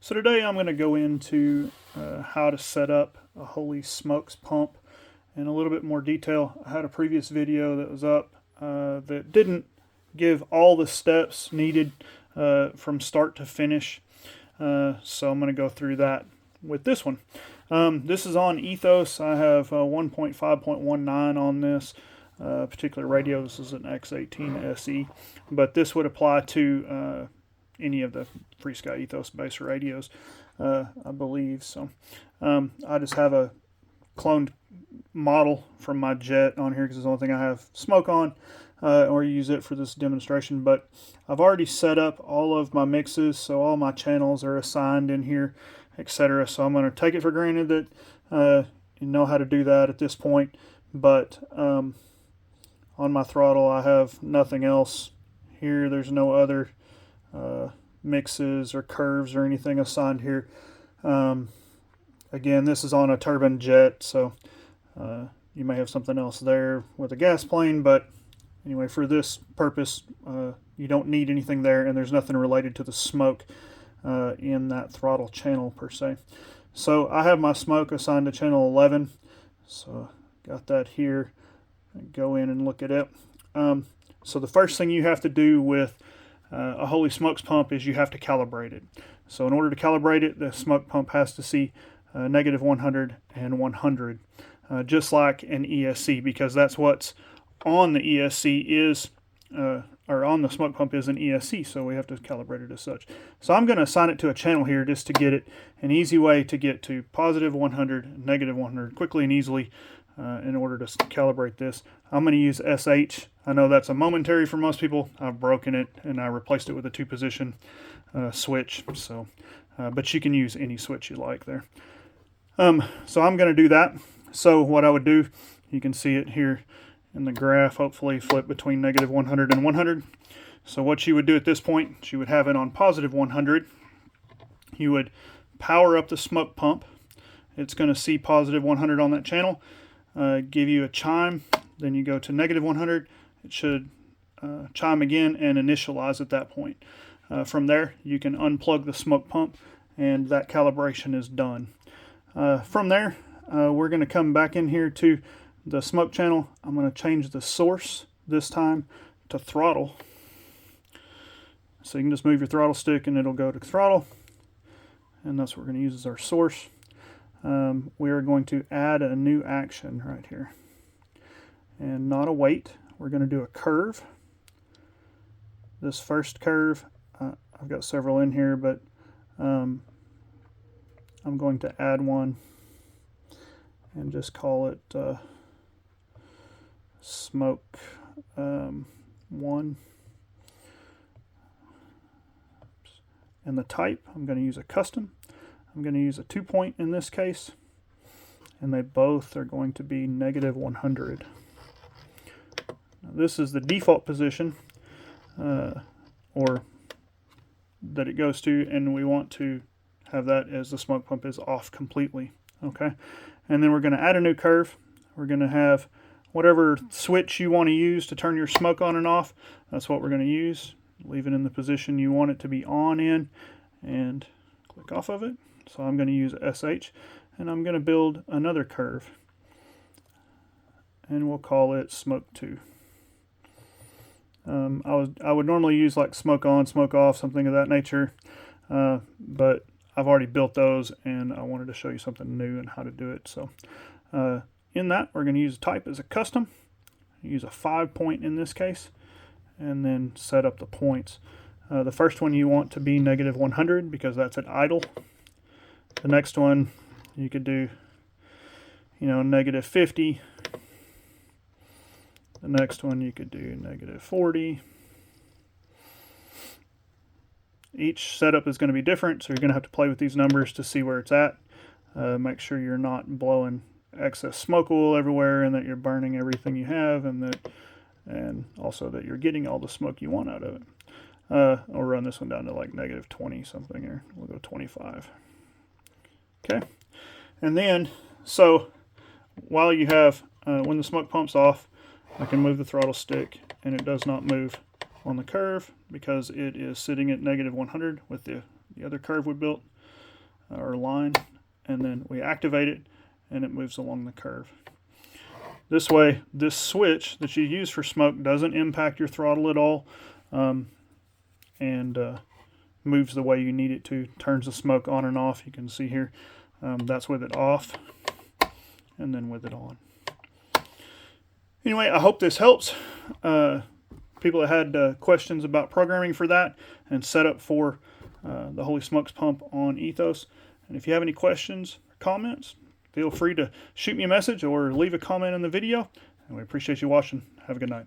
So today I'm going to go into how to set up a Holy Smokes pump in a little bit more detail. I had a previous video that was up that didn't give all the steps needed from start to finish. So I'm going to go through that with this one. This is on Ethos. I have 1.5.19 on this particular radio. This is an X18SE, but this would apply to any of the FrSky Ethos based radios, I believe. So I just have a cloned model from my Jet on here because it's the only thing I have smoke on, or use it for this demonstration. But I've already set up all of my mixes, so all my channels are assigned in here, etc. So I'm going to take it for granted that you know how to do that at this point. But on my throttle I have nothing else here. There's no other mixes or curves or anything assigned here. Again, this is on a turbine jet, so you may have something else there with a gas plane, but anyway, for this purpose you don't need anything there, and there's nothing related to the smoke in that throttle channel per se. So I have my smoke assigned to channel 11, so got that here. Go in and look at it. So the first thing you have to do with a Holy Smokes pump is you have to calibrate it. So in order to calibrate it, the smoke pump has to see negative 100 and 100, just like an ESC, because that's what's on the ESC is, or on the smoke pump is an ESC, so we have to calibrate it as such. So I'm going to assign it to a channel here just to get it an easy way to get to positive 100, negative 100 quickly and easily. In order to calibrate this, I'm going to use SH. I know that's a momentary for most people. I've broken it and I replaced it with a 2-position switch. So, but you can use any switch you like there. So I'm going to do that. So what I would do, you can see it here in the graph, hopefully flip between negative 100 and 100. So what you would do at this point, you would have it on positive 100. You would power up the smoke pump. It's going to see positive 100 on that channel. Give you a chime, then you go to negative 100. It should chime again and initialize at that point. From there, you can unplug the smoke pump, and that calibration is done. From there, we're going to come back in here to the smoke channel. I'm going to change the source this time to throttle. So you can just move your throttle stick and it'll go to throttle, and that's what we're going to use as our source. We are going to add a new action right here, and not a weight. We're going to do a curve. This first curve, I've got several in here, but I'm going to add one and just call it smoke 1. And the type, I'm going to use a custom. I'm going to use a 2-point in this case, and they both are going to be negative 100. Now, this is the default position, or that it goes to, and we want to have that as the smoke pump is off completely. Okay, and then we're going to add a new curve. We're going to have whatever switch you want to use to turn your smoke on and off. That's what we're going to use. Leave it in the position you want it to be on in, and click off of it. So I'm going to use SH, and I'm going to build another curve, and we'll call it smoke 2. I would normally use like smoke on, smoke off, something of that nature, but I've already built those, and I wanted to show you something new and how to do it. So in that, we're going to use a type as a custom, use a 5-point in this case, and then set up the points. The first one you want to be negative 100 because that's at idle. The next one you could do, negative 50. The next one you could do negative 40. Each setup is going to be different, so you're going to have to play with these numbers to see where it's at. Make sure you're not blowing excess smoke oil everywhere, and that you're burning everything you have, and also that you're getting all the smoke you want out of it. I'll run this one down to like negative 20 something here. We'll go 25. Okay, and then, so while you have, when the smoke pump's off, I can move the throttle stick, and it does not move on the curve because it is sitting at negative 100 with the other curve we built. or line, and then we activate it and it moves along the curve. This way, this switch that you use for smoke doesn't impact your throttle at all, and moves the way you need it to. Turns the smoke on and off. You can see here, that's with it off, and then with it on. Anyway, I hope this helps. People that had questions about programming for that and setup for the Holy Smokes pump on Ethos. And if you have any questions or comments, feel free to shoot me a message or leave a comment in the video. And we appreciate you watching. Have a good night.